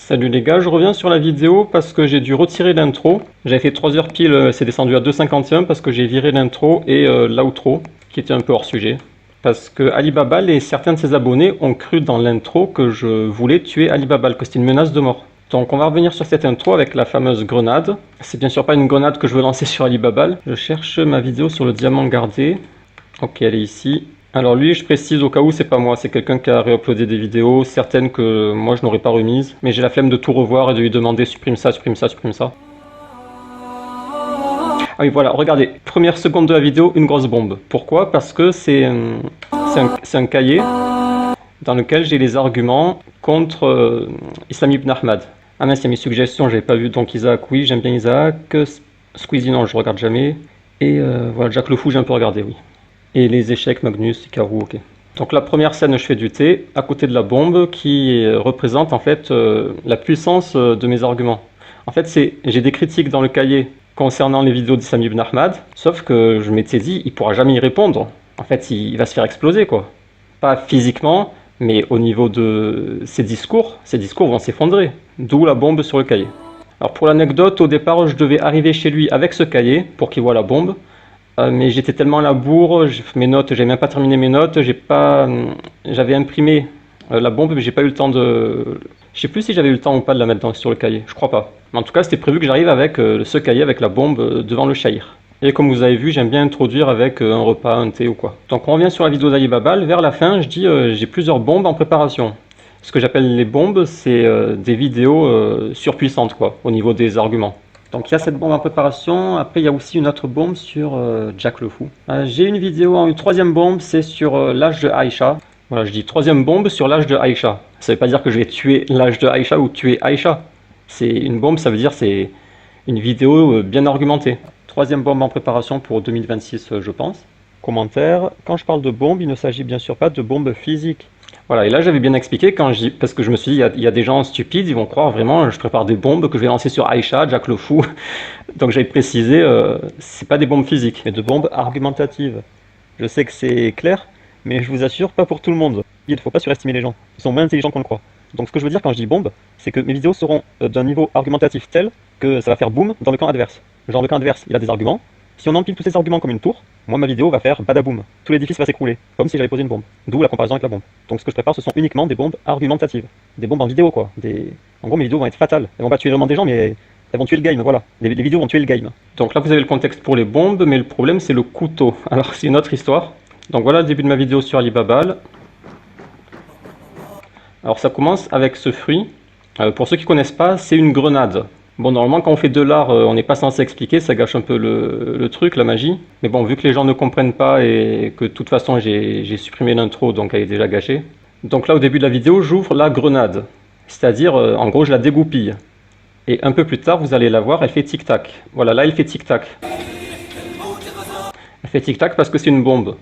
Salut les gars, je reviens sur la vidéo parce que j'ai dû retirer l'intro. J'avais fait 3 heures pile, c'est descendu à 2,51 parce que j'ai viré l'intro et l'outro qui était un peu hors sujet. Parce que Alibaba et certains de ses abonnés ont cru dans l'intro que je voulais tuer Alibaba, que c'était une menace de mort. Donc on va revenir sur cette intro avec la fameuse grenade. C'est bien sûr pas une grenade que je veux lancer sur Alibaba. Je cherche ma vidéo sur le diamant gardé. Ok, elle est ici. Alors lui, je précise au cas où, c'est pas moi, c'est quelqu'un qui a réuploadé des vidéos, certaines que moi je n'aurais pas remises, mais j'ai la flemme de tout revoir et de lui demander supprime ça, supprime ça, supprime ça. Ah oui, voilà, regardez, première seconde de la vidéo, une grosse bombe. Pourquoi? Parce que c'est un cahier dans lequel j'ai les arguments contre Islam Ibn Ahmad. Ah mince, il y a mes suggestions, j'avais pas vu, donc Isaac, oui, j'aime bien Isaac, Squeezie, non, je regarde jamais, et voilà, Jack le Fou, j'ai un peu regardé, oui. Et les échecs, Magnus, Ikaru, ok. Donc la première scène, je fais du thé, à côté de la bombe, qui représente en fait la puissance de mes arguments. En fait, j'ai des critiques dans le cahier concernant les vidéos d'Islam Ibn Ahmad, sauf que je m'étais dit, il pourra jamais y répondre. En fait, il va se faire exploser, quoi. Pas physiquement, mais au niveau de ses discours vont s'effondrer. D'où la bombe sur le cahier. Alors pour l'anecdote, au départ, je devais arriver chez lui avec ce cahier, pour qu'il voit la bombe. Mais j'étais tellement à la bourre, mes notes, j'ai même pas terminé mes notes, j'avais imprimé la bombe, mais j'ai pas eu le temps de... Je sais plus si j'avais eu le temps ou pas de la mettre sur le cahier, je crois pas. Mais en tout cas, c'était prévu que j'arrive avec ce cahier, avec la bombe devant le shahir. Et comme vous avez vu, j'aime bien introduire avec un repas, un thé ou quoi. Donc on revient sur la vidéo d'Alibaba, vers la fin, je dis j'ai plusieurs bombes en préparation. Ce que j'appelle les bombes, c'est des vidéos surpuissantes, quoi, au niveau des arguments. Donc il y a cette bombe en préparation, après il y a aussi une autre bombe sur Jack le Fou. J'ai une vidéo, une troisième bombe, c'est sur l'âge de Aïcha. Voilà, je dis troisième bombe sur l'âge de Aïcha. Ça veut pas dire que je vais tuer l'âge de Aïcha ou tuer Aïcha. C'est une bombe, ça veut dire c'est une vidéo bien argumentée. Troisième bombe en préparation pour 2026 je pense. Commentaire, quand je parle de bombe, il ne s'agit bien sûr pas de bombe physique. Voilà, et là j'avais bien expliqué parce que je me suis dit, il y a des gens stupides, ils vont croire vraiment, je prépare des bombes que je vais lancer sur Aïcha, Jack le Fou. Donc j'avais précisé, c'est pas des bombes physiques, mais de bombes argumentatives. Je sais que c'est clair, mais je vous assure, pas pour tout le monde. Il ne faut pas surestimer les gens, ils sont moins intelligents qu'on le croit. Donc ce que je veux dire quand je dis bombe, c'est que mes vidéos seront d'un niveau argumentatif tel que ça va faire boum dans le camp adverse. Genre le camp adverse, il a des arguments. Si on empile tous ces arguments comme une tour, moi ma vidéo va faire badaboum. Tout l'édifice va s'écrouler, comme si j'avais posé une bombe. D'où la comparaison avec la bombe. Donc ce que je prépare, ce sont uniquement des bombes argumentatives. Des bombes en vidéo, quoi. En gros, mes vidéos vont être fatales. Elles vont pas tuer vraiment des gens, mais elles vont tuer le game, voilà. Les vidéos vont tuer le game. Donc là, vous avez le contexte pour les bombes, mais le problème, c'est le couteau. Alors, c'est une autre histoire. Donc voilà le début de ma vidéo sur Alibaba. Alors ça commence avec ce fruit. Pour ceux qui connaissent pas, c'est une grenade. Bon, normalement, quand on fait de l'art, on n'est pas censé expliquer, ça gâche un peu le truc, la magie. Mais bon, vu que les gens ne comprennent pas et que de toute façon, j'ai supprimé l'intro, donc elle est déjà gâchée. Donc là, au début de la vidéo, j'ouvre la grenade. C'est-à-dire, en gros, je la dégoupille. Et un peu plus tard, vous allez la voir, elle fait tic-tac. Voilà, là, elle fait tic-tac. Elle fait tic-tac parce que c'est une bombe.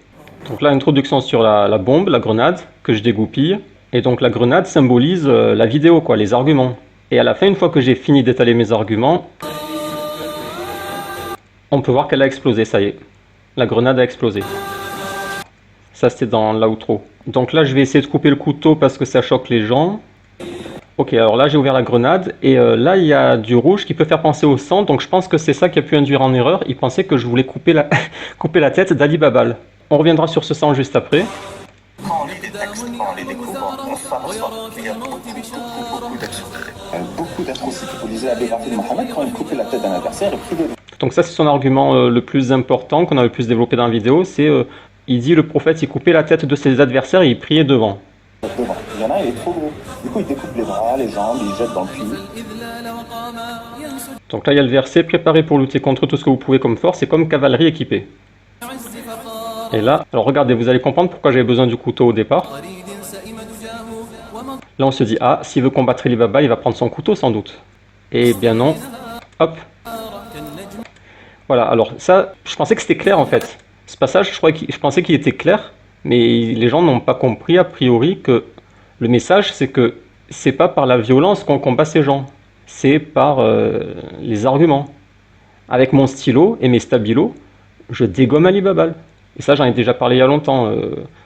Donc là, introduction sur la bombe, la grenade, que je dégoupille. Et donc la grenade symbolise la vidéo, quoi, les arguments. Et à la fin, une fois que j'ai fini d'étaler mes arguments, on peut voir qu'elle a explosé, ça y est. La grenade a explosé. Ça, c'était dans l'outro. Donc là, je vais essayer de couper le couteau parce que ça choque les gens. Ok, alors là, j'ai ouvert la grenade. Et là, il y a du rouge qui peut faire penser au sang. Donc je pense que c'est ça qui a pu induire en erreur. Il pensait que je voulais couper la tête d'Alibaba. On reviendra sur ce sang juste après. Quand on lit des textes, quand on les découvre, on s'aperçoit qu'il y a beaucoup d'atrocités. Vous lisez la biographie de Mohammed, quand il coupait la tête d'un adversaire, il prit des... Donc ça, c'est son argument le plus important qu'on a le plus développé dans la vidéo. C'est, il dit le prophète, il coupait la tête de ses adversaires et il priait devant. Il y en a, il est trop gros. Du coup, il découpe les bras, les jambes, il jette dans le puits. Donc là, il y a le verset, préparez pour lutter contre tout ce que vous pouvez comme force et comme cavalerie équipée. Et là, alors regardez, vous allez comprendre pourquoi j'avais besoin du couteau au départ. Là, on se dit, ah, s'il veut combattre Alibaba, il va prendre son couteau sans doute. Eh bien non. Hop. Voilà, alors ça, je pensais que c'était clair en fait. Ce passage, je pensais qu'il était clair, mais les gens n'ont pas compris a priori que le message, c'est que c'est pas par la violence qu'on combat ces gens. C'est par les arguments. Avec mon stylo et mes stabilos, je dégomme Alibaba. Et ça, j'en ai déjà parlé il y a longtemps,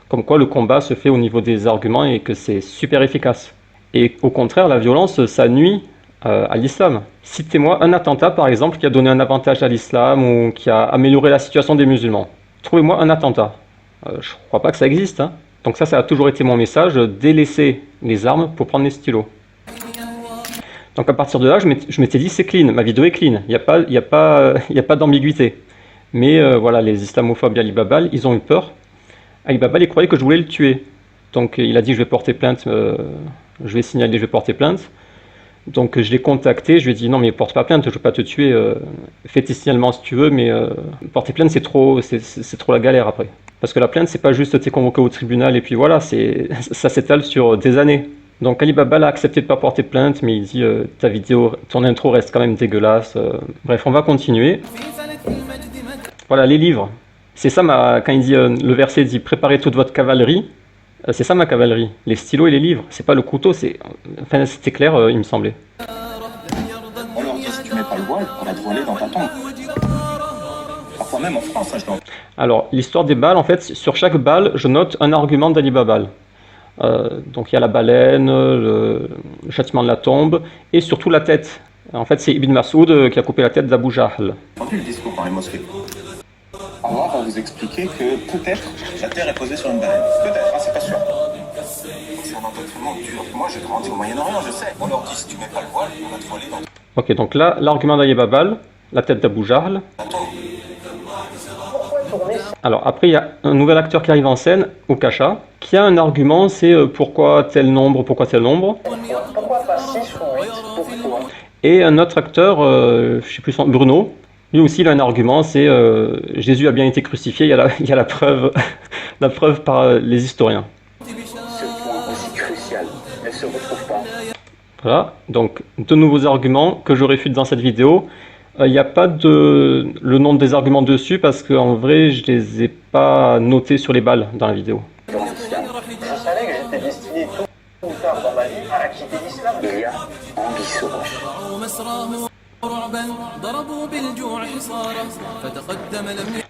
comme quoi le combat se fait au niveau des arguments et que c'est super efficace. Et au contraire, la violence, ça nuit à l'islam. Citez-moi un attentat, par exemple, qui a donné un avantage à l'islam ou qui a amélioré la situation des musulmans. Trouvez-moi un attentat. Je ne crois pas que ça existe. Hein. Donc ça a toujours été mon message, délaisser les armes pour prendre les stylos. Donc à partir de là, je m'étais dit, c'est clean, ma vidéo est clean, il n'y a pas d'ambiguïté. Mais voilà, les islamophobes et Ali Babal, ils ont eu peur. Ali Babal, il croyait que je voulais le tuer. Donc il a dit, je vais porter plainte, je vais signaler, je vais porter plainte. Donc je l'ai contacté, je lui ai dit, non mais porte pas plainte, je ne veux pas te tuer, fais tes signalements si tu veux, mais porter plainte, c'est trop la galère après. Parce que la plainte, c'est pas juste t'es convoqué au tribunal et puis voilà, ça s'étale sur des années. Donc Ali Babal a accepté de ne pas porter plainte, mais il dit ta vidéo, ton intro reste quand même dégueulasse. Bref, on va continuer. Voilà, les livres. C'est ça, quand il dit, le verset dit préparez toute votre cavalerie, c'est ça ma cavalerie, les stylos et les livres. C'est pas le couteau, enfin, c'était clair, il me semblait. On leur dit si tu mets pas le voile, on va te voiler dans ta tombe. Parfois même en France, hein, je l'entends. Alors, l'histoire des balles, en fait, sur chaque balle, je note un argument d'Ali Babal. Donc il y a la baleine, le châtiment de la tombe, et surtout la tête. En fait, c'est Ibn Mas'ud qui a coupé la tête d'Abu Jahl. J'ai entendu le discours dans les mosquées. Allah va vous expliquer que peut-être la terre est posée sur une baleine. Peut-être, hein, c'est pas sûr. C'est un endoctrinement dur. Moi, j'ai grandi au Moyen-Orient, je sais. On leur dit si tu mets pas le voile, on va te voiler dans Ok, donc là, l'argument d'Ali Babal, la tête d'Abu Jahl. ta tombe. Alors après, il y a un nouvel acteur qui arrive en scène, Ukasha, qui a un argument, c'est pourquoi tel nombre, pourquoi tel nombre. Pourquoi pas 6 ou 8? Pourquoi? Et un autre acteur, je sais plus son Bruno, lui aussi il a un argument, c'est Jésus a bien été crucifié, il y a la preuve, la preuve par les historiens. Ce point aussi crucial ne se retrouve pas. Voilà, donc de nouveaux arguments que je réfute dans cette vidéo. Il n'y a pas le nom des arguments dessus parce qu'en vrai je les ai pas notés sur les balles dans la vidéo. Je savais que j'étais destiné tôt ou tard dans ma vie à quitter l'islam. Il y a Anguille sous roche.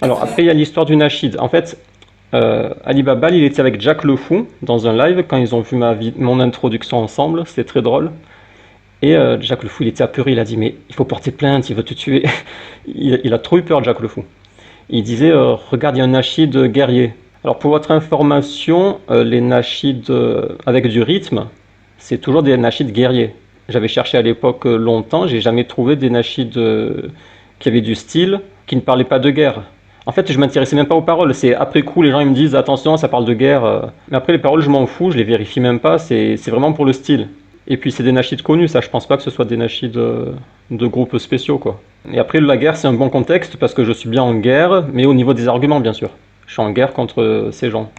Alors après il y a l'histoire du Nachid. En fait, Ali Babal il était avec Jack le Fou dans un live quand ils ont vu mon introduction ensemble, c'était très drôle. Et Jack le Fou il était apeuré, il a dit mais il faut porter plainte, il veut te tuer. il a trop eu peur Jack le Fou. Il disait regarde il y a un Nachid guerrier. Alors pour votre information, les Nachids avec du rythme, c'est toujours des Nachids guerriers. J'avais cherché à l'époque longtemps, j'ai jamais trouvé des Nachids qui avaient du style, qui ne parlaient pas de guerre. En fait, je m'intéressais même pas aux paroles. C'est après coup, les gens ils me disent attention, ça parle de guerre. Mais après les paroles, je m'en fous, je les vérifie même pas. C'est vraiment pour le style. Et puis c'est des Nachids connus, ça. Je pense pas que ce soit des Nachids de groupes spéciaux, quoi. Et après la guerre, c'est un bon contexte parce que je suis bien en guerre, mais au niveau des arguments, bien sûr. Je suis en guerre contre ces gens.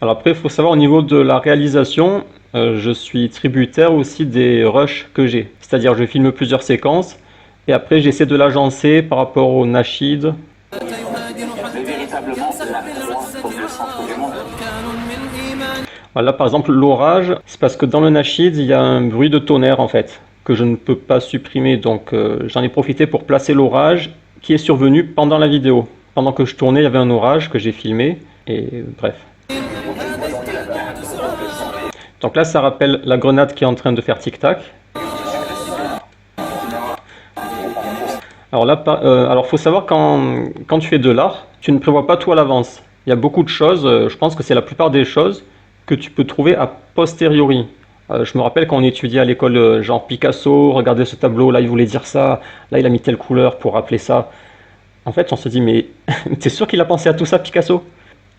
Alors après, il faut savoir au niveau de la réalisation, je suis tributaire aussi des rushs que j'ai. C'est-à-dire je filme plusieurs séquences et après j'essaie de l'agencer par rapport au Nachid. C'est véritablement la croix au centre du monde. Voilà, par exemple l'orage, c'est parce que dans le Nachid, il y a un bruit de tonnerre en fait, que je ne peux pas supprimer. Donc j'en ai profité pour placer l'orage qui est survenu pendant la vidéo. Pendant que je tournais, il y avait un orage que j'ai filmé et bref. Donc là, ça rappelle la grenade qui est en train de faire tic-tac. Alors là, faut savoir quand tu fais de l'art, tu ne prévois pas tout à l'avance. Il y a beaucoup de choses, je pense que c'est la plupart des choses que tu peux trouver a posteriori. Je me rappelle quand on étudiait à l'école, genre Picasso, regardez ce tableau, là il voulait dire ça, là il a mis telle couleur pour rappeler ça. En fait, on se dit, mais t'es sûr qu'il a pensé à tout ça, Picasso?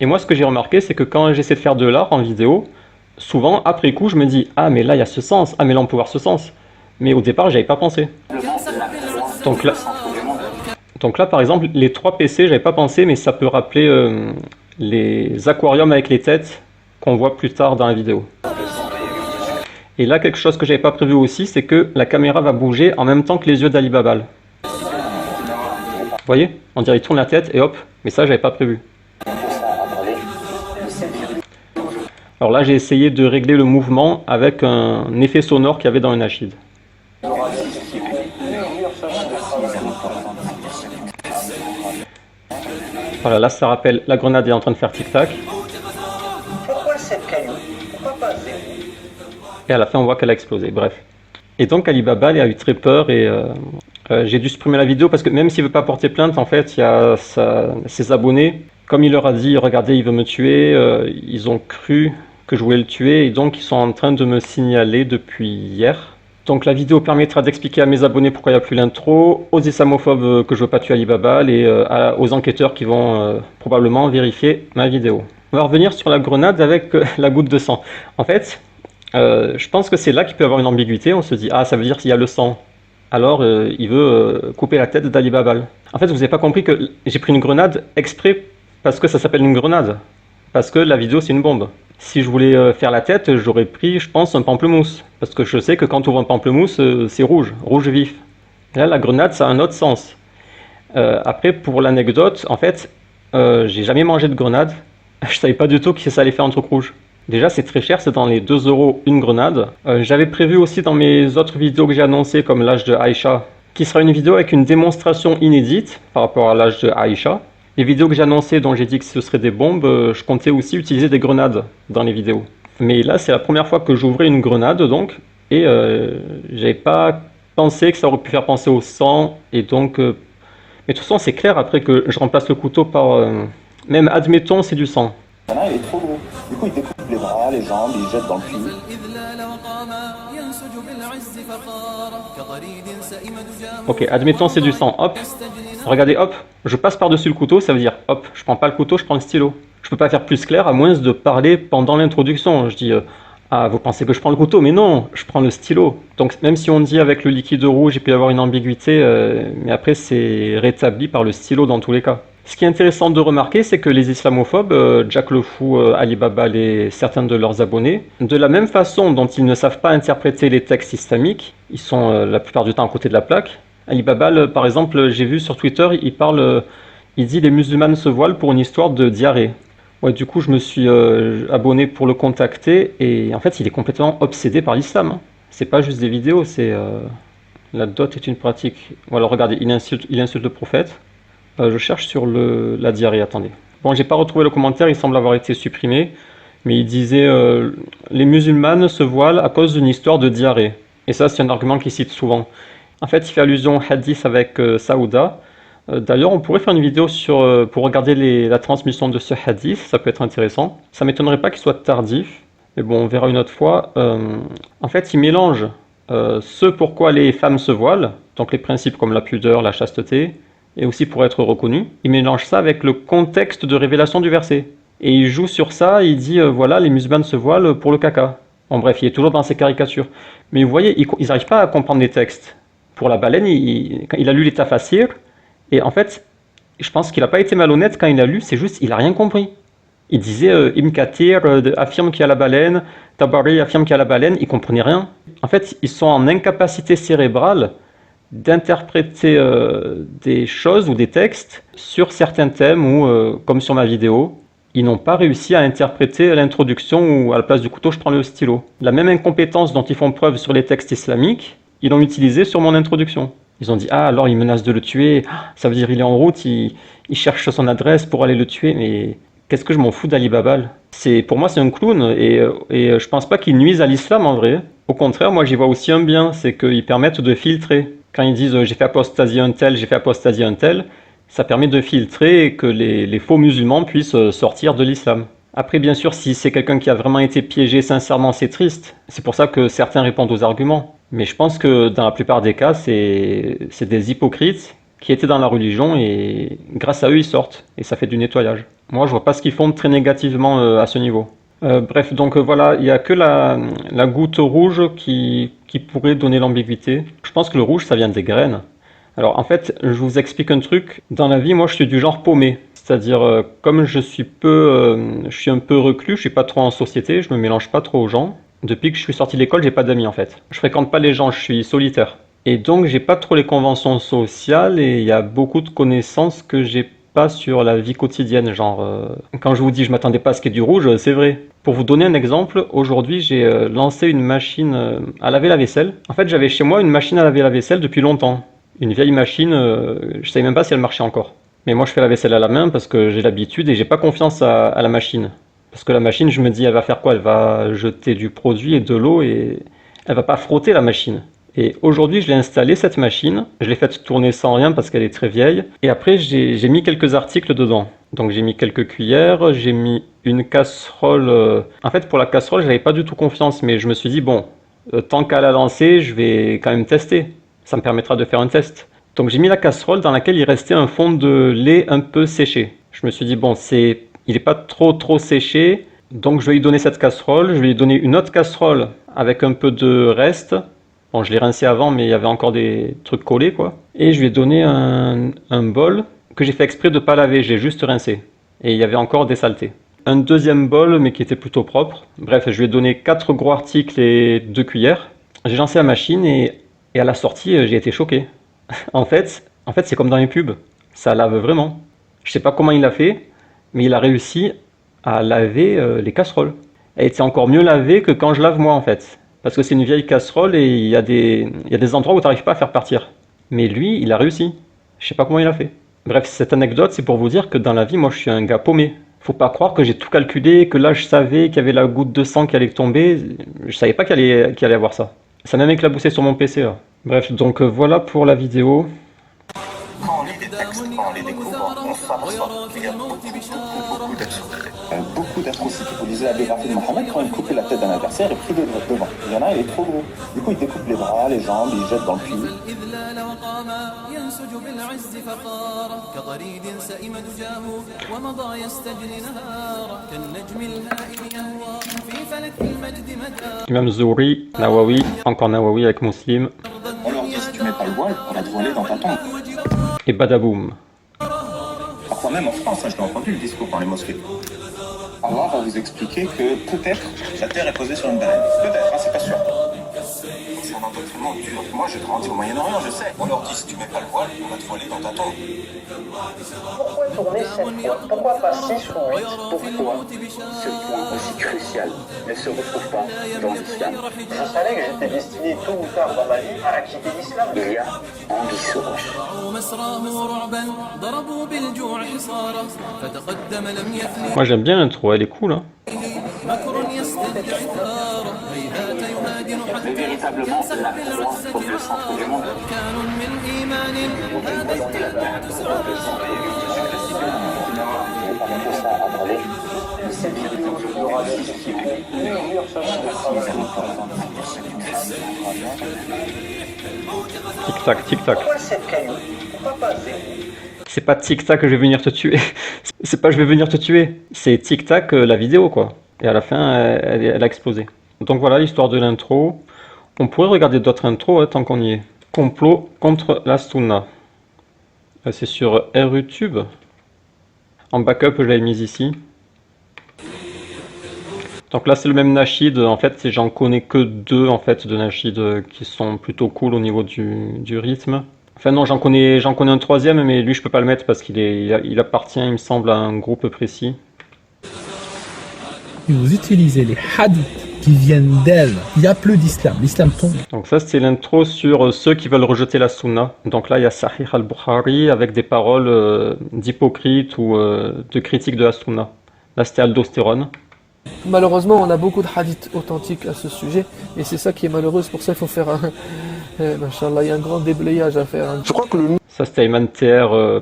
Et moi, ce que j'ai remarqué, c'est que quand j'essaie de faire de l'art en vidéo, souvent, après coup, je me dis, ah, mais là, il y a ce sens, ah, mais là, on peut voir ce sens. Mais au départ, j'avais pas pensé. Donc là, par exemple, les 3 PC, j'avais pas pensé, mais ça peut rappeler les aquariums avec les têtes qu'on voit plus tard dans la vidéo. Et là, quelque chose que j'avais pas prévu aussi, c'est que la caméra va bouger en même temps que les yeux d'Ali Babal. Vous voyez? On dirait qu'il tourne la tête et hop, mais ça, j'avais pas prévu. Alors là, j'ai essayé de régler le mouvement avec un effet sonore qu'il y avait dans un Nachid. Voilà, là, ça rappelle la grenade est en train de faire tic-tac. Pourquoi cette caillou? Et à la fin, on voit qu'elle a explosé. Bref. Et donc, Alibaba, il a eu très peur et j'ai dû supprimer la vidéo parce que même s'il veut pas porter plainte, en fait, il y a ses abonnés. Comme il leur a dit, regardez, il veut me tuer, ils ont cru que je voulais le tuer et donc ils sont en train de me signaler depuis hier. Donc la vidéo permettra d'expliquer à mes abonnés pourquoi il n'y a plus l'intro, aux islamophobes que je veux pas tuer Alibaba et aux enquêteurs qui vont probablement vérifier ma vidéo. On va revenir sur la grenade avec la goutte de sang. En fait, je pense que c'est là qu'il peut y avoir une ambiguïté. On se dit, ah, ça veut dire qu'il y a le sang. Alors, il veut couper la tête d'Alibaba. En fait, vous n'avez pas compris que j'ai pris une grenade exprès parce que ça s'appelle une grenade. Parce que la vidéo, c'est une bombe. Si je voulais faire la tête, j'aurais pris, je pense, un pamplemousse. Parce que je sais que quand on ouvre un pamplemousse, c'est rouge, rouge vif. Et là, la grenade, ça a un autre sens. Après, pour l'anecdote, en fait, j'ai jamais mangé de grenade. Je savais pas du tout que ça allait faire un truc rouge. Déjà, c'est très cher, c'est dans les 2 € une grenade. J'avais prévu aussi dans mes autres vidéos que j'ai annoncées, comme l'âge de Aïcha, qui sera une vidéo avec une démonstration inédite par rapport à l'âge de Aïcha. Les vidéos que j'ai annoncées, dont j'ai dit que ce seraient des bombes, je comptais aussi utiliser des grenades dans les vidéos. Mais là, c'est la première fois que j'ouvrais une grenade, donc, et j'avais pas pensé que ça aurait pu faire penser au sang, et donc... mais de toute façon, c'est clair après que je remplace le couteau par... même, admettons, c'est du sang. Il est trop gros. Du coup, il découpe les bras, les jambes, il jette dans le puits. Ok, admettons c'est du sang, hop. Regardez, hop, je passe par-dessus le couteau, ça veut dire, hop, je prends pas le couteau, je prends le stylo. Je peux pas faire plus clair à moins de parler pendant l'introduction. Je dis, ah, vous pensez que je prends le couteau, mais non, je prends le stylo. Donc même si on dit avec le liquide rouge, il peut y avoir une ambiguïté, mais après c'est rétabli par le stylo dans tous les cas. Ce qui est intéressant de remarquer, c'est que les islamophobes, Jack le Fou, Alibaba et certains de leurs abonnés, de la même façon dont ils ne savent pas interpréter les textes islamiques, ils sont la plupart du temps à côté de la plaque. Alibaba, par exemple, j'ai vu sur Twitter, il dit les musulmanes se voilent pour une histoire de diarrhée. Ouais, du coup, je me suis abonné pour le contacter et en fait, il est complètement obsédé par l'islam. Hein. C'est pas juste des vidéos, c'est la dot est une pratique. Voilà, regardez, il insulte le prophète. Je cherche sur la diarrhée, attendez. Bon, j'ai pas retrouvé le commentaire, il semble avoir été supprimé, mais il disait les musulmanes se voilent à cause d'une histoire de diarrhée. Et ça, c'est un argument qu'il cite souvent. En fait, il fait allusion au hadith avec Saouda. D'ailleurs, on pourrait faire une vidéo pour regarder la transmission de ce hadith, ça peut être intéressant. Ça m'étonnerait pas qu'il soit tardif, mais bon, on verra une autre fois. En fait, il mélange ce pourquoi les femmes se voilent, donc les principes comme la pudeur, la chasteté, et aussi pour être reconnu. Il mélange ça avec le contexte de révélation du verset. Et il joue sur ça, il dit voilà, les musulmans se voilent pour le caca. En bref, il est toujours dans ses caricatures. Mais vous voyez, ils n'arrivent pas à comprendre les textes. Pour la baleine, il a lu les tafassirs, et en fait, je pense qu'il n'a pas été malhonnête quand il a lu, c'est juste, il n'a rien compris. Il disait Ibn Kathir affirme qu'il y a la baleine, Tabari affirme qu'il y a la baleine, il ne comprenait rien. En fait, ils sont en incapacité cérébrale d'interpréter des choses ou des textes sur certains thèmes ou comme sur ma vidéo, ils n'ont pas réussi à interpréter l'introduction où à la place du couteau je prends le stylo. La même incompétence dont ils font preuve sur les textes islamiques, ils l'ont utilisé sur mon introduction. Ils ont dit ah alors il menace de le tuer, ça veut dire il est en route, il cherche son adresse pour aller le tuer, mais qu'est-ce que je m'en fous d'Alibaba? Pour moi c'est un clown et je pense pas qu'il nuise à l'islam en vrai. Au contraire, moi j'y vois aussi un bien, c'est qu'ils permettent de filtrer. Quand ils disent j'ai fait apostasier un tel, j'ai fait apostasier un tel, ça permet de filtrer et que les faux musulmans puissent sortir de l'islam. Après, bien sûr, si c'est quelqu'un qui a vraiment été piégé sincèrement, c'est triste. C'est pour ça que certains répondent aux arguments. Mais je pense que dans la plupart des cas, c'est des hypocrites qui étaient dans la religion et grâce à eux, ils sortent. Et ça fait du nettoyage. Moi, je vois pas ce qu'ils font très négativement à ce niveau. Bref, donc voilà, il n'y a que la goutte rouge qui pourrait donner l'ambiguïté. Je pense que le rouge, ça vient des graines. Alors en fait, je vous explique un truc. Dans la vie, moi, je suis du genre paumé. C'est-à-dire, comme je suis un peu reclus, je suis pas trop en société, je me mélange pas trop aux gens. Depuis que je suis sorti de l'école, j'ai pas d'amis en fait. Je fréquente pas les gens, je suis solitaire. Et donc, j'ai pas trop les conventions sociales et il y a beaucoup de connaissances que j'ai pas sur la vie quotidienne. Genre, quand je vous dis je m'attendais pas à ce qu'il y ait du rouge, c'est vrai. Pour vous donner un exemple, aujourd'hui, j'ai lancé une machine à laver la vaisselle. En fait, j'avais chez moi une machine à laver la vaisselle depuis longtemps. Une vieille machine, je savais même pas si elle marchait encore. Mais moi, je fais la vaisselle à la main parce que j'ai l'habitude et j'ai pas confiance à la machine. Parce que la machine, je me dis, elle va faire quoi? Elle va jeter du produit et de l'eau et elle va pas frotter la machine. Et aujourd'hui, je l'ai installée, cette machine. Je l'ai faite tourner sans rien parce qu'elle est très vieille. Et après, j'ai mis quelques articles dedans. Donc j'ai mis quelques cuillères, j'ai mis une casserole. En fait, pour la casserole, j'avais pas du tout confiance, mais je me suis dit, bon, tant qu'à la lancer, je vais quand même tester. Ça me permettra de faire un test. Donc j'ai mis la casserole dans laquelle il restait un fond de lait un peu séché. Je me suis dit, bon, il n'est pas trop séché, donc je vais lui donner cette casserole. Je vais lui donner une autre casserole avec un peu de reste. Bon, je l'ai rincé avant, mais il y avait encore des trucs collés, quoi. Et je lui ai donné un bol que j'ai fait exprès de ne pas laver, j'ai juste rincé. Et il y avait encore des saletés. Un deuxième bol, mais qui était plutôt propre. Bref, je lui ai donné 4 gros articles et 2 cuillères. J'ai lancé la machine et à la sortie, j'ai été choqué. En fait, c'est comme dans les pubs. Ça lave vraiment. Je sais pas comment il a fait, mais il a réussi à laver les casseroles. Elle était encore mieux lavée que quand je lave moi, en fait. Parce que c'est une vieille casserole et il y a des endroits où tu n'arrives pas à faire partir. Mais lui, il a réussi. Je sais pas comment il a fait. Bref, cette anecdote, c'est pour vous dire que dans la vie, moi, je suis un gars paumé. Faut pas croire que j'ai tout calculé, que là, je savais qu'il y avait la goutte de sang qui allait tomber. Je savais pas qu'il allait avoir ça. Ça m'a même éclabousé sur mon PC, là. Bref, donc voilà pour la vidéo. Quand on lit des textes, quand on les découvre, on s'aperçoit qu'il y a beaucoup d'absurdités. Beaucoup d'atrocités. Vous lisez la biographie de Mohammed, quand il coupe la tête d'un adversaire, il est pris devant. Il y en a, il est trop gros. Du coup, il découpe les bras, les jambes, il jette dans le puits. Imam Zouri, Nawawi, encore Nawawi avec Muslim. On leur dit, si tu mets pas le voile, on va te voiler dans ta tombe. Et badaboum. Parfois même en France, je l'ai entendu le discours dans les mosquées. Allah va vous expliquer que peut-être la terre est posée sur une baleine. Peut-être, c'est pas sûr. C'est un endoctrinement dur. Moi, j'ai grandi au Moyen-Orient, je sais. On leur dit, si tu mets pas le voile, on va te voiler dans ta tombe. Pourquoi tourner 7 fois? Pourquoi pas 6 ou 8? Pourquoi ce point aussi crucial ne se retrouve pas dans l'islam? Je savais que j'étais destiné tôt ou tard dans ma vie à quitter l'islam. Il y a Anguille sous roche. Moi j'aime bien l'intro, elle est cool, hein. Mais véritablement, la croix comme le centre du monde. Cette vidéo aura justifié plusieurs semaines de travail. Tic-tac, tic-tac. Pourquoi 7 cailloux? Pourquoi pas 0? C'est pas tic-tac que je vais venir te tuer. C'est pas je vais venir te tuer. C'est tic-tac la vidéo, quoi. Et à la fin, elle a explosé. Donc voilà l'histoire de l'intro. On pourrait regarder d'autres intros tant qu'on y est. Complot contre la Sunna. C'est sur RUtube. En backup, je l'avais mis ici. Donc là, c'est le même Nasheed. En fait, j'en connais que 2 en fait, de Nasheed qui sont plutôt cool au niveau du rythme. Enfin non, j'en connais un 3e, mais lui, je peux pas le mettre parce il appartient, il me semble, à un groupe précis. Vous utilisez les hadiths qui viennent d'elle. Il n'y a plus d'islam. L'islam tombe. Donc ça, c'est l'intro sur ceux qui veulent rejeter la sunna. Donc là, il y a Sahih al-Bukhari avec des paroles d'hypocrite ou de critique de la sunna. Là, c'était Aldostérone. Malheureusement, on a beaucoup de hadiths authentiques à ce sujet, et c'est ça qui est malheureux. C'est pour ça qu'il faut faire un... Machallah, il y a un grand déblayage à faire. Je crois que le Ça, c'était Ayman TR,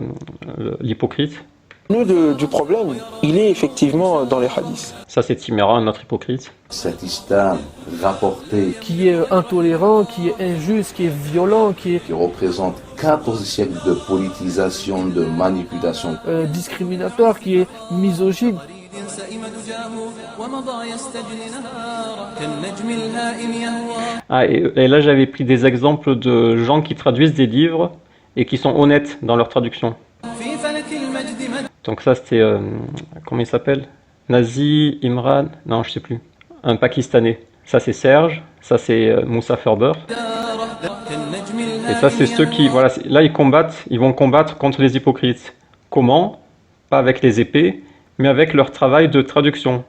l'hypocrite. nœud du problème, il est effectivement dans les hadiths. Ça, c'est Timera, un autre hypocrite. Cet islam rapporté Qui est intolérant, qui est injuste, qui est violent, qui représente 14 siècles de politisation, de manipulation. est discriminatoire, qui est misogyne. Ah, et là, j'avais pris des exemples de gens qui traduisent des livres et qui sont honnêtes dans leur traduction. Donc ça, c'était... comment il s'appelle? Nazi, Imran... Non, je sais plus. Un Pakistanais. Ça, c'est Serge. Ça, c'est Moussa Ferber. Et ça, c'est ceux qui... Voilà, là, ils vont combattre contre les hypocrites. Comment? Pas avec les épées, mais avec leur travail de traduction.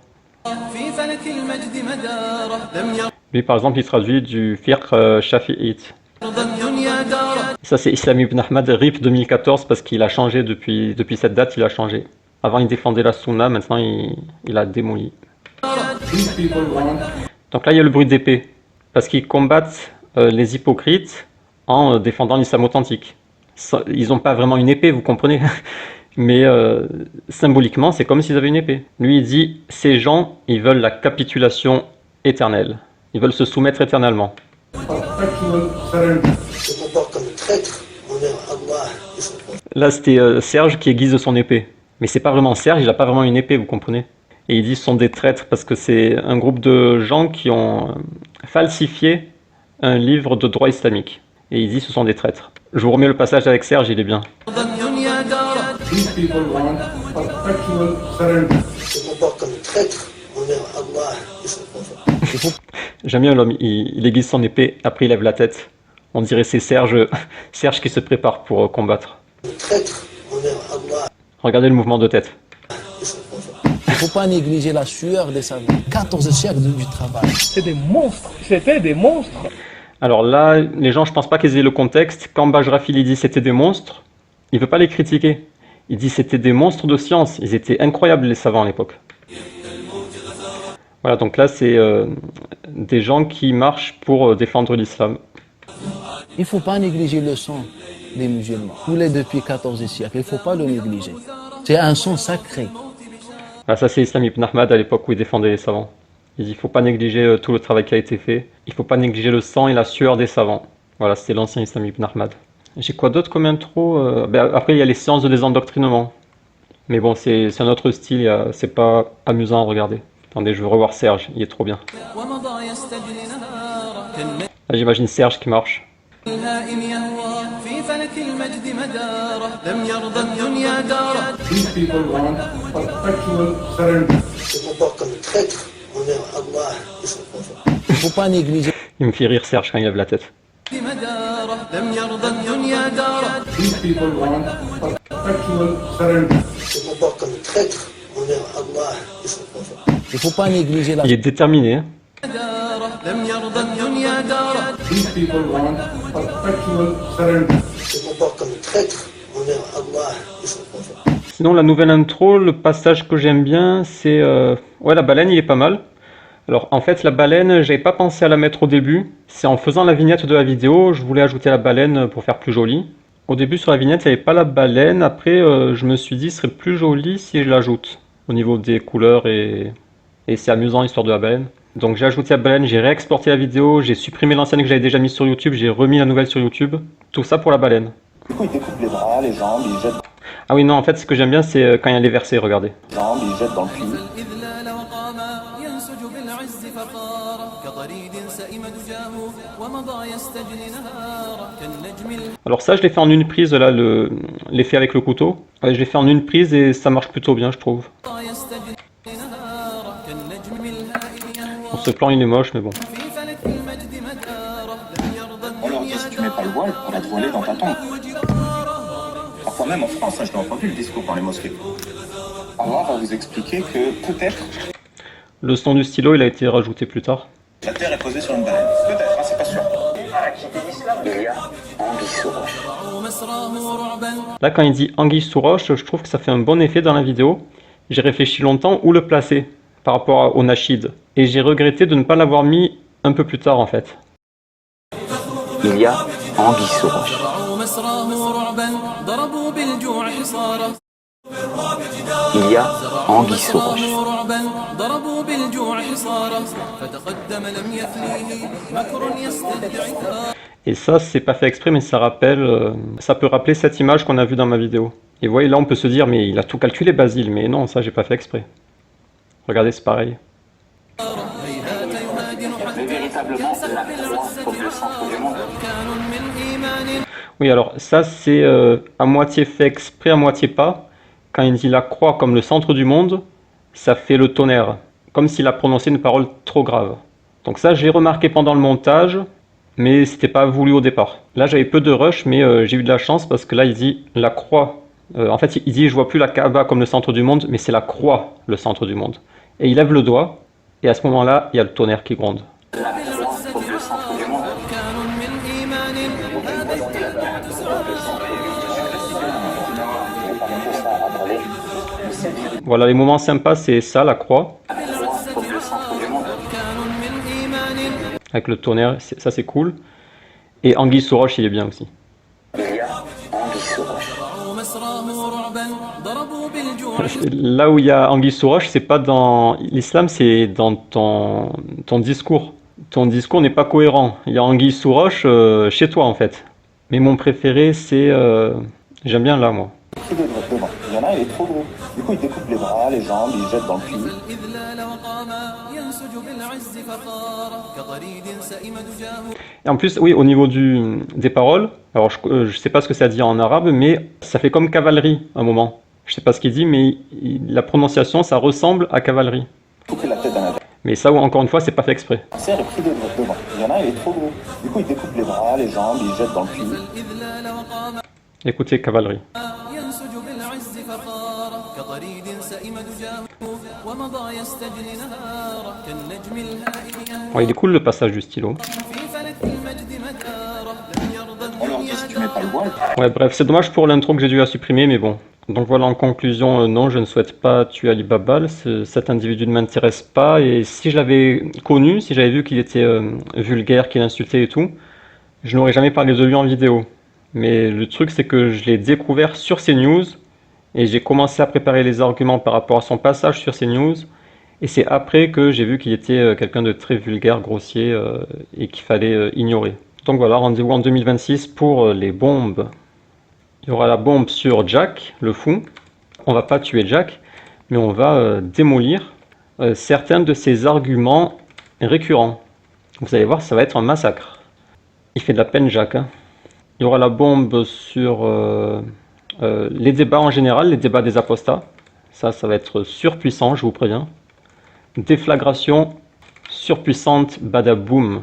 Lui, par exemple, il traduit du fiqh shafi'ite. Ça, c'est Islam ibn Ahmad, RIP 2014, parce qu'il a changé depuis cette date, il a changé. Avant, il défendait la sunna, maintenant, il a démoli. Donc là, il y a le bruit d'épée. Parce qu'ils combattent les hypocrites en défendant l'islam authentique. Ils n'ont pas vraiment une épée, vous comprenez. Mais symboliquement, c'est comme s'ils avaient une épée. Lui, il dit, ces gens, ils veulent la capitulation éternelle. Ils veulent se soumettre éternellement. Là, c'était Serge qui aiguise son épée. Mais c'est pas vraiment Serge, il a pas vraiment une épée, vous comprenez. Et il dit ce sont des traîtres parce que c'est un groupe de gens qui ont falsifié un livre de droit islamique. Et il dit ce sont des traîtres. Je vous remets le passage avec Serge, il est bien. These people want perpetual surrender. Se comportent comme traîtres envers Allah et son prophète. J'aime bien l'homme, il aiguise son épée, après il lève la tête. On dirait c'est Serge qui se prépare pour combattre. Traîtres envers Allah. Regardez le mouvement de tête. Il ne faut pas négliger la sueur des savants. 14 siècles du travail. C'est des monstres. C'était des monstres. Alors là, les gens, je pense pas qu'ils aient le contexte. Quand Bajrafil dit c'était des monstres, il veut pas les critiquer. Il dit c'était des monstres de science. Ils étaient incroyables les savants à l'époque. Voilà, donc là c'est des gens qui marchent pour défendre l'islam. Il ne faut pas négliger le sang des musulmans. Coulé depuis 14 siècles. Il ne faut pas le négliger. C'est un sang sacré. Ah, ça c'est Islam ibn Ahmad à l'époque où il défendait les savants. Il dit il ne faut pas négliger tout le travail qui a été fait. Il ne faut pas négliger le sang et la sueur des savants. Voilà, c'était l'ancien Islam ibn Ahmad. J'ai quoi d'autre comme intro après il y a les séances de désendoctrinement. Mais bon, c'est un autre style, c'est pas amusant à regarder. Attendez, je veux revoir Serge, il est trop bien. Là j'imagine Serge qui marche. These people want perpetual surrender. Se comportent comme traîtres envers Allah et son prophète. Il ne faut pas négliger. Il me fait rire Serge quand il lève la tête. These people want perpetual surrender. Se comportent comme traîtres envers Allah et son prophète. Il ne faut pas négliger la Il est déterminé. Hein. These people want perpetual surrender. Se comportent comme traîtres envers Allah et son prophète. Sinon la nouvelle intro, le passage que j'aime bien, c'est... Ouais, la baleine, il est pas mal. Alors en fait la baleine, j'avais pas pensé à la mettre au début. C'est en faisant la vignette de la vidéo, je voulais ajouter la baleine pour faire plus joli. Au début sur la vignette, il n'y avait pas la baleine. Après je me suis dit ce serait plus joli si je l'ajoute. Au niveau des couleurs et c'est amusant l'histoire de la baleine. Donc j'ai ajouté la baleine, j'ai réexporté la vidéo, j'ai supprimé l'ancienne que j'avais déjà mise sur YouTube, j'ai remis la nouvelle sur YouTube. Tout ça pour la baleine. Du coup, il découpe les bras, les jambes, il jette Ah oui non, en fait ce que j'aime bien c'est quand il y a les versets, regardez. les jambes, il jette dans le puits. Alors ça je l'ai fait en une prise là, l'effet avec le couteau. Ouais, je l'ai fait en une prise et ça marche plutôt bien je trouve. Bon, ce plan il est moche mais bon. On leur dit si tu mets pas le voile, on va te voiler dans ta tombe. Parfois même en France, je l'ai entendu le discours dans les mosquées. Allah va vous expliquer que peut-être Le son du stylo il a été rajouté plus tard. la terre est posée sur une baleine. Peut-être, c'est pas sûr. À quitter l'islam, il y a Anguille sous roche. Là quand il dit anguille sous roche, je trouve que ça fait un bon effet dans la vidéo. J'ai réfléchi longtemps où le placer par rapport au Nachid. Et j'ai regretté de ne pas l'avoir mis un peu plus tard en fait. Il y a Anguille sous roche. Il y a Anguille sous roche. Et ça, c'est pas fait exprès, mais ça rappelle, ça peut rappeler cette image qu'on a vue dans ma vidéo. Et vous voyez, là, on peut se dire, mais il a tout calculé, Basile. Mais non, ça, j'ai pas fait exprès. Regardez, c'est pareil. Mais véritablement, la croix comme le centre du monde. Oui, alors ça, c'est à moitié fait exprès, à moitié pas. Quand il dit la croix comme le centre du monde, ça fait le tonnerre. Comme s'il a prononcé une parole trop grave. Donc ça, j'ai remarqué pendant le montage, mais c'était pas voulu au départ. Là, j'avais peu de rush, mais j'ai eu de la chance parce que là, il dit la croix. En fait, il dit je vois plus la Kaaba comme le centre du monde, mais c'est la croix le centre du monde. Et il lève le doigt, et à ce moment-là, il y a le tonnerre qui gronde. La croix comme le centre du monde. c'est le Voilà, les moments sympas, c'est ça, la croix, comme le centre du monde. avec le tonnerre, ça c'est cool. Et Anguille sous roche, il est bien aussi. Il y a Anguille sous roche. Là où il y a Anguille sous roche, c'est pas dans l'islam, c'est dans ton discours. Ton discours n'est pas cohérent. Il y a Anguille sous roche chez toi en fait. Mais mon préféré, c'est... j'aime bien là, moi. Pris devant. Il y en a, il est trop gros. Du coup, il découpe les bras, les jambes, il jette dans le puits. Et en plus, oui, au niveau des paroles, alors je sais pas ce que ça dit en arabe, mais ça fait comme cavalerie à un moment. Je sais pas ce qu'il dit, mais la prononciation, ça ressemble à cavalerie. Couper la tête d'un adversaire. Mais ça, encore une fois, c'est pas fait exprès. Est pris devant. Il y en a, il est trop gros. Du coup, il découpe les bras, les jambes, il jette dans le puits. Écoutez, cavalerie. Ouais, il est cool le passage du stylo. On leur dit si tu mets pas le voile. Ouais, bref, c'est dommage pour l'intro que j'ai dû la supprimer, mais bon. Donc voilà, en conclusion, non, je ne souhaite pas tuer Ali Baba. Cet individu ne m'intéresse pas. Et si je l'avais connu, si j'avais vu qu'il était vulgaire, qu'il insultait et tout, je n'aurais jamais parlé de lui en vidéo. Mais le truc, c'est que je l'ai découvert sur CNews et j'ai commencé à préparer les arguments par rapport à son passage sur CNews. Et c'est après que j'ai vu qu'il était quelqu'un de très vulgaire, grossier et qu'il fallait ignorer. Donc voilà, rendez-vous en 2026 pour les bombes. Il y aura la bombe sur Jack, le fou. On va pas tuer Jack, mais on va démolir certains de ses arguments récurrents. Vous allez voir, ça va être un massacre. Il fait de la peine, Jack. Hein. Il y aura la bombe sur les débats en général, les débats des apostats. Ça va être surpuissant, je vous préviens. Déflagration surpuissante, badaboum.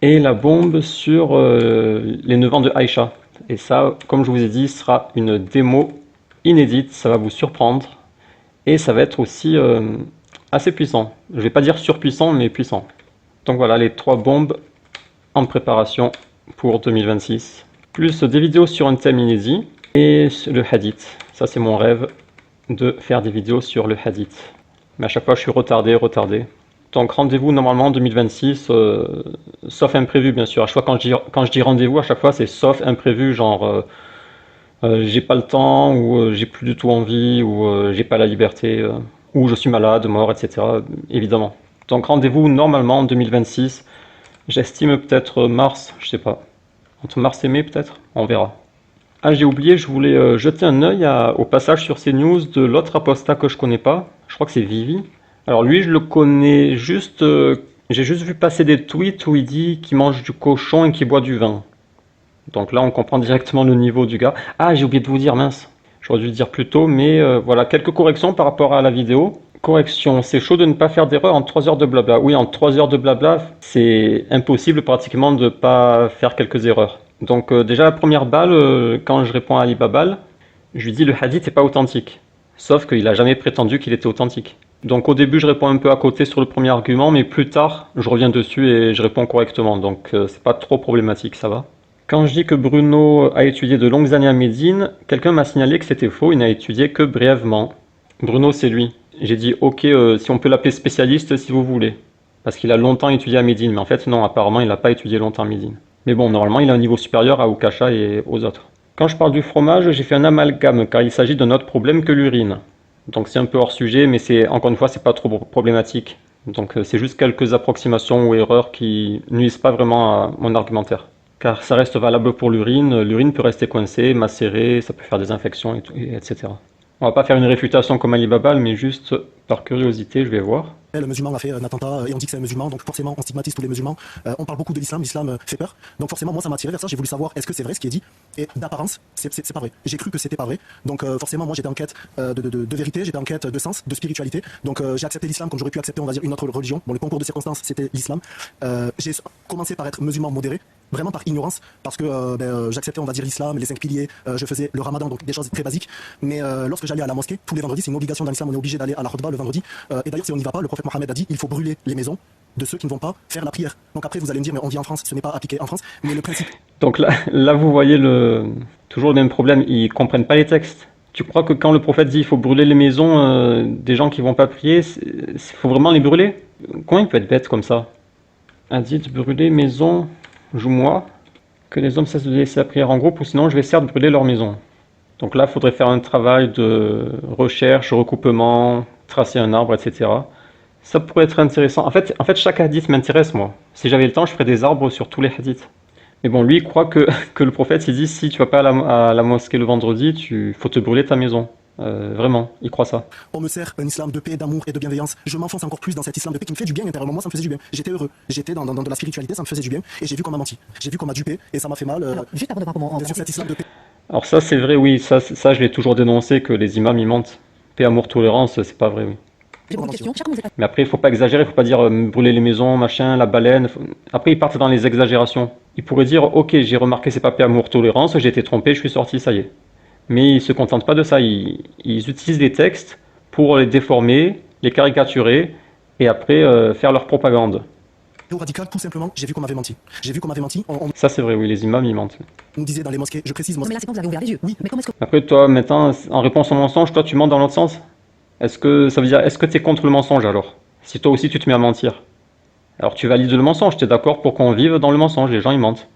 Et la bombe sur les 9 ans de Aïcha. Et ça, comme je vous ai dit, sera une démo inédite, ça va vous surprendre. Et ça va être aussi assez puissant. Je ne vais pas dire surpuissant, mais puissant. Donc voilà, les 3 bombes en préparation pour 2026. Plus des vidéos sur un thème inédit et le hadith. Ça, c'est mon rêve, de faire des vidéos sur le hadith. Mais à chaque fois, je suis retardé. Donc rendez-vous normalement en 2026, sauf imprévu bien sûr. À chaque fois quand je dis rendez-vous, à chaque fois c'est sauf imprévu, genre j'ai pas le temps, ou j'ai plus du tout envie, ou j'ai pas la liberté, ou je suis malade, mort, etc. Évidemment. Donc rendez-vous normalement en 2026. J'estime peut-être mars, je sais pas. Entre mars et mai peut-être, on verra. Ah, j'ai oublié, je voulais jeter un œil au passage sur CNews de l'autre apostat que je connais pas. Je crois que c'est Vivi. Alors lui, je le connais juste... j'ai juste vu passer des tweets où il dit qu'il mange du cochon et qu'il boit du vin. Donc là, on comprend directement le niveau du gars. Ah, j'ai oublié de vous dire, mince. J'aurais dû le dire plus tôt, mais voilà, quelques corrections par rapport à la vidéo. Correction, c'est chaud de ne pas faire d'erreur en 3 heures de blabla. Oui, en 3 heures de blabla, c'est impossible pratiquement de ne pas faire quelques erreurs. Donc déjà, la première balle, quand je réponds à Ali Babal, je lui dis le hadith n'est pas authentique. Sauf qu'il n'a jamais prétendu qu'il était authentique. Donc au début, je réponds un peu à côté sur le premier argument, mais plus tard, je reviens dessus et je réponds correctement. Donc c'est pas trop problématique, ça va. Quand je dis que Bruno a étudié de longues années à Médine, quelqu'un m'a signalé que c'était faux, il n'a étudié que brièvement. Bruno, c'est lui. J'ai dit ok, si on peut l'appeler spécialiste si vous voulez. Parce qu'il a longtemps étudié à Médine, mais en fait non, apparemment il n'a pas étudié longtemps à Médine. Mais bon, normalement il a un niveau supérieur à Oukacha et aux autres. Quand je parle du fromage, j'ai fait un amalgame, car il s'agit d'un autre problème que l'urine. Donc c'est un peu hors sujet, mais encore une fois, c'est pas trop problématique. Donc c'est juste quelques approximations ou erreurs qui nuisent pas vraiment à mon argumentaire. Car ça reste valable pour l'urine, l'urine peut rester coincée, macérée, ça peut faire des infections, etc. On va pas faire une réfutation comme Ali Babal, mais juste par curiosité, je vais voir. Le musulman a fait un attentat et on dit que c'est un musulman, donc forcément on stigmatise tous les musulmans. On parle beaucoup de l'islam, l'islam fait peur. Donc forcément moi ça m'a attiré vers ça, j'ai voulu savoir est-ce que c'est vrai ce qui est dit. Et d'apparence, c'est pas vrai. J'ai cru que c'était pas vrai. Donc forcément moi j'étais en quête de vérité, j'étais en quête de sens, de spiritualité. Donc j'ai accepté l'islam comme j'aurais pu accepter on va dire une autre religion. Bon le concours de circonstances c'était l'islam. J'ai commencé par être musulman modéré, vraiment par ignorance, parce que j'acceptais on va dire l'islam, les 5 piliers, je faisais le ramadan, donc des choses très basiques. Mais lorsque j'allais à la mosquée, tous les vendredis, c'est une obligation dans l'islam, on est obligé d'aller à la khutba le vendredi. Et d'ailleurs si on n'y va pas, le prophète Mohammed a dit il faut brûler les maisons de ceux qui ne vont pas faire la prière. Donc après vous allez me dire mais on vit en France, ce n'est pas appliqué en France, mais le principe... Donc là vous voyez toujours le même problème, ils comprennent pas les textes. Tu crois que quand le prophète dit il faut brûler les maisons des gens qui vont pas prier, il faut vraiment les brûler? Comment il peut être bête comme ça? Hadith, brûler maison, joue-moi, que les hommes cessent de laisser la prière en groupe, ou sinon je vais certes brûler leur maison. Donc là, il faudrait faire un travail de recherche, recoupement, tracer un arbre, etc. Ça pourrait être intéressant. En fait, chaque hadith m'intéresse, moi. Si j'avais le temps, je ferais des arbres sur tous les hadiths. Mais bon, lui, il croit que le prophète, il dit, si tu vas pas à la mosquée le vendredi, faut te brûler ta maison. Vraiment, il croit ça. On me sert un islam de paix, d'amour et de bienveillance. Je m'enfonce encore plus dans cet islam de paix qui me fait du bien intérieurement. Moi, ça me faisait du bien. J'étais heureux. J'étais dans de la spiritualité, ça me faisait du bien. Et j'ai vu qu'on m'a menti. J'ai vu qu'on m'a dupé et ça m'a fait mal. Alors, juste avant de voir comment sur cet islam de paix. Alors ça, c'est vrai, oui. Ça, je l'ai toujours dénoncé, que les imams, ils mentent. Paix, amour, tolérance, c'est pas vrai, oui. J'ai beaucoup de questions. Mais après, il faut pas exagérer, il faut pas dire brûler les maisons, machin, la baleine. Après, ils partent dans les exagérations. Ils pourraient dire, ok, j'ai remarqué c'est pas paix, amour, tolérance, j'ai été trompé, je suis sorti, ça y est. Mais ils se contentent pas de ça. Ils utilisent les textes pour les déformer, les caricaturer, et après faire leur propagande. Radical, tout simplement, j'ai vu qu'on m'avait menti. J'ai vu qu'on m'avait menti. Ça, c'est vrai, oui, les imams, ils mentent. On me disait dans les mosquées, je précise, Non, mais là, c'est quand vous avez ouvert les yeux. Oui. Mais comment est-ce que... Après, toi, maintenant, en réponse au mensonge, toi, tu mens dans l'autre sens? Est-ce que ça veut dire, est-ce que tu es contre le mensonge alors? Si toi aussi tu te mets à mentir. Alors tu valides le mensonge, tu es d'accord pour qu'on vive dans le mensonge, les gens ils mentent.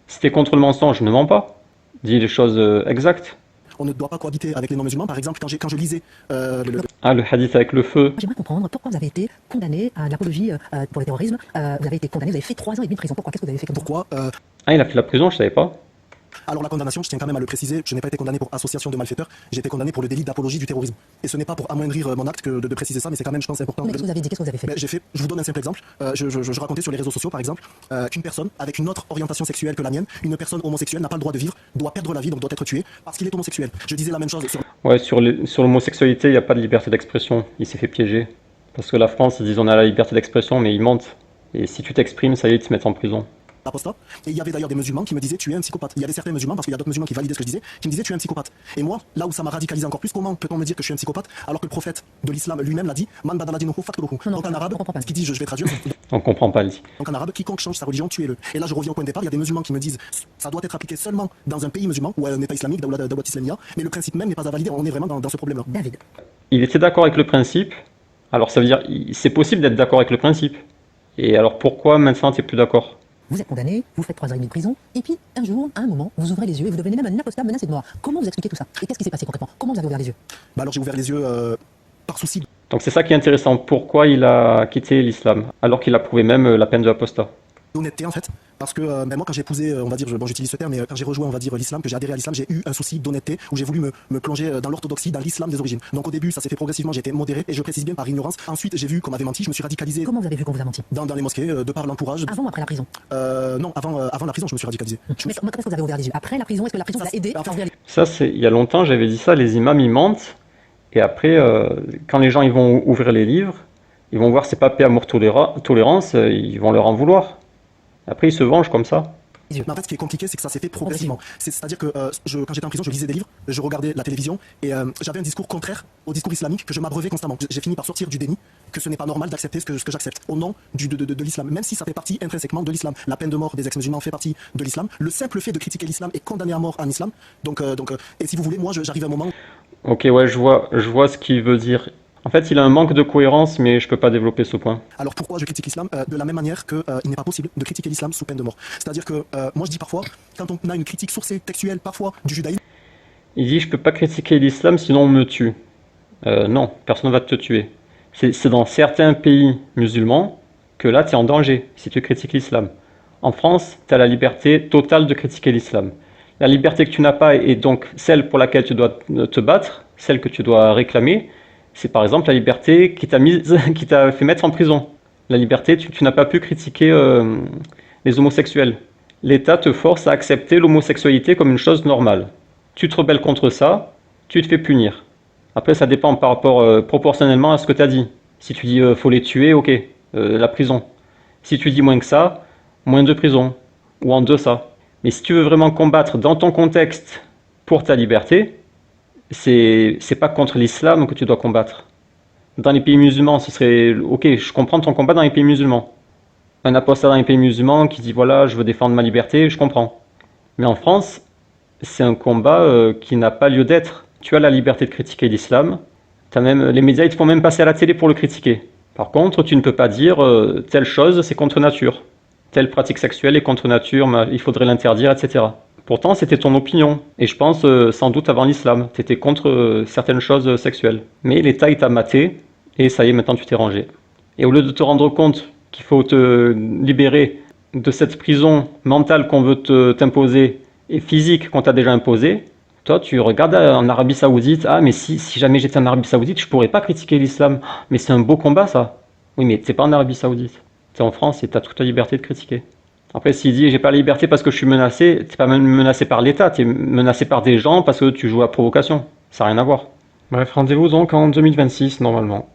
Si tu es contre le mensonge, ne mens pas. Dis les choses exactes. On ne doit pas cohabiter avec les non-musulmans. Par exemple, quand je lisais le hadith avec le feu. J'aimerais comprendre pourquoi vous avez été condamné à l'apologie pour le terrorisme. Vous avez été condamné, vous avez fait 3 ans et demi de prison. Pourquoi? Qu'est-ce que vous avez fait comme ça? Pourquoi Ah, il a fait la prison, je savais pas. Alors la condamnation, je tiens quand même à le préciser, je n'ai pas été condamné pour association de malfaiteurs, j'ai été condamné pour le délit d'apologie du terrorisme. Et ce n'est pas pour amoindrir mon acte que de préciser ça, mais c'est quand même, je pense, important. Mais qu'est-ce que vous avez dit? Qu'est-ce que vous avez fait? Je vous donne un simple exemple. Je racontais sur les réseaux sociaux, par exemple, qu'une personne avec une autre orientation sexuelle que la mienne, une personne homosexuelle n'a pas le droit de vivre, doit perdre la vie, donc doit être tuée, parce qu'il est homosexuel. Je disais la même chose sur... Ouais, sur l'homosexualité, il n'y a pas de liberté d'expression. Il s'est fait piéger. Parce que la France, ils disent on a la liberté d'expression, mais ils mentent. Et si tu t'exprimes, ça y est, ils te mettent en prison. Apostat. Et il y avait d'ailleurs des musulmans qui me disaient tu es un psychopathe. Il y avait certains musulmans, parce qu'il y a d'autres musulmans qui validaient ce que je disais, qui me disaient tu es un psychopathe. Et moi, là où ça m'a radicalisé encore plus, comment peut-on me dire que je suis un psychopathe alors que le prophète de l'islam lui-même l'a dit Man badala dinahu faqtuluhu. Donc en arabe, ce qu'il dit, je vais traduire. On comprend pas le dit. Donc en arabe, quiconque change sa religion, tuez-le. Et là je reviens au point de départ, il y a des musulmans qui me disent ça doit être appliqué seulement dans un pays musulman ou un État islamique, Dawlat Islamia, mais le principe même n'est pas à valider, on est vraiment dans ce problème-là. David. Il était d'accord avec le principe, alors ça veut dire c'est possible d'être d'accord avec le principe. Et alors pourquoi maintenant tu n'es plus d'accord? Vous êtes condamné, vous faites 3 ans et demi de prison, et puis un jour, à un moment, vous ouvrez les yeux et vous devenez même un apostat menacé de mort. Comment vous expliquez tout ça? Et qu'est-ce qui s'est passé concrètement? Comment vous avez ouvert les yeux? Alors j'ai ouvert les yeux par souci. Donc c'est ça qui est intéressant. Pourquoi il a quitté l'islam alors qu'il a prouvé même la peine de apostat? Honnêteté en fait, parce que moi quand j'ai épousé, on va dire, bon j'utilise ce terme, mais quand j'ai rejoint on va dire l'islam, que j'ai adhéré à l'islam, j'ai eu un souci d'honnêteté où j'ai voulu me plonger dans l'orthodoxie, dans l'islam des origines. Donc au début ça s'est fait progressivement, j'ai été modéré et je précise bien par ignorance. Ensuite j'ai vu qu'on m'avait menti, je me suis radicalisé. Comment vous avez vu qu'on vous a menti? Dans les mosquées, de par l'entourage. Avant ou après la prison? Non, avant la prison je me suis radicalisé. Mais quand est-ce que vous avez ouvert les yeux? Après la prison? Est-ce que la prison vous a aidé à ouvrir les yeux? Ça c'est il y a longtemps j'avais dit ça, les imams ils mentent et après quand les gens ils vont ouvrir les livres, ils vont voir c'est pas paix, amour, tolérance, ils vont leur en vouloir. Après ils se vengent comme ça. Mais en fait, ce qui est compliqué, c'est que ça s'est fait progressivement. C'est-à-dire que quand j'étais en prison, je lisais des livres, je regardais la télévision et j'avais un discours contraire au discours islamique que je m'abreuvais constamment. J'ai fini par sortir du déni, que ce n'est pas normal d'accepter ce que j'accepte au nom de l'islam, même si ça fait partie intrinsèquement de l'islam. La peine de mort des ex-musulmans fait partie de l'islam. Le simple fait de critiquer l'islam est condamné à mort en islam. Donc, et si vous voulez, moi, j'arrive à un moment. Ok, ouais, je vois ce qu'il veut dire. En fait, il a un manque de cohérence, mais je peux pas développer ce point. Alors pourquoi je critique l'islam? De la même manière qu'il n'est pas possible de critiquer l'islam sous peine de mort. C'est-à-dire que moi je dis parfois, quand on a une critique sourcée, textuelle, parfois du judaïsme. Il dit je peux pas critiquer l'islam sinon on me tue. Non, personne va te tuer. C'est dans certains pays musulmans que là tu es en danger si tu critiques l'islam. En France, tu as la liberté totale de critiquer l'islam. La liberté que tu n'as pas et donc celle pour laquelle tu dois te battre, celle que tu dois réclamer, c'est par exemple la liberté qui t'a fait mettre en prison. La liberté, tu n'as pas pu critiquer les homosexuels. L'État te force à accepter l'homosexualité comme une chose normale. Tu te rebelles contre ça, tu te fais punir. Après, ça dépend par rapport proportionnellement à ce que tu as dit. Si tu dis faut les tuer, ok, la prison. Si tu dis moins que ça, moins de prison, ou en deçà. Mais si tu veux vraiment combattre dans ton contexte pour ta liberté, c'est pas contre l'islam que tu dois combattre. Dans les pays musulmans, ce serait ok, je comprends ton combat dans les pays musulmans. Un apostat dans les pays musulmans qui dit voilà, je veux défendre ma liberté, je comprends. Mais en France, c'est un combat qui n'a pas lieu d'être. tu as la liberté de critiquer l'islam. Les médias, ils te font même passer à la télé pour le critiquer. Par contre, tu ne peux pas dire telle chose, c'est contre nature. Telle pratique sexuelle est contre nature, il faudrait l'interdire, etc. Pourtant, c'était ton opinion. Et je pense, sans doute avant l'islam, tu étais contre certaines choses sexuelles. Mais l'État, il t'a maté, et ça y est, maintenant tu t'es rangé. Et au lieu de te rendre compte qu'il faut te libérer de cette prison mentale qu'on veut t'imposer, et physique qu'on t'a déjà imposée, toi, tu regardes en Arabie Saoudite, ah mais si jamais j'étais en Arabie Saoudite, je pourrais pas critiquer l'islam. Mais c'est un beau combat ça. Oui mais t'es pas en Arabie Saoudite. T'es en France et t'as toute la liberté de critiquer. Après s'il dit j'ai pas la liberté parce que je suis menacé, t'es pas même menacé par l'État, t'es menacé par des gens parce que tu joues à provocation. Ça n'a rien à voir. Bref, rendez-vous donc en 2026 normalement.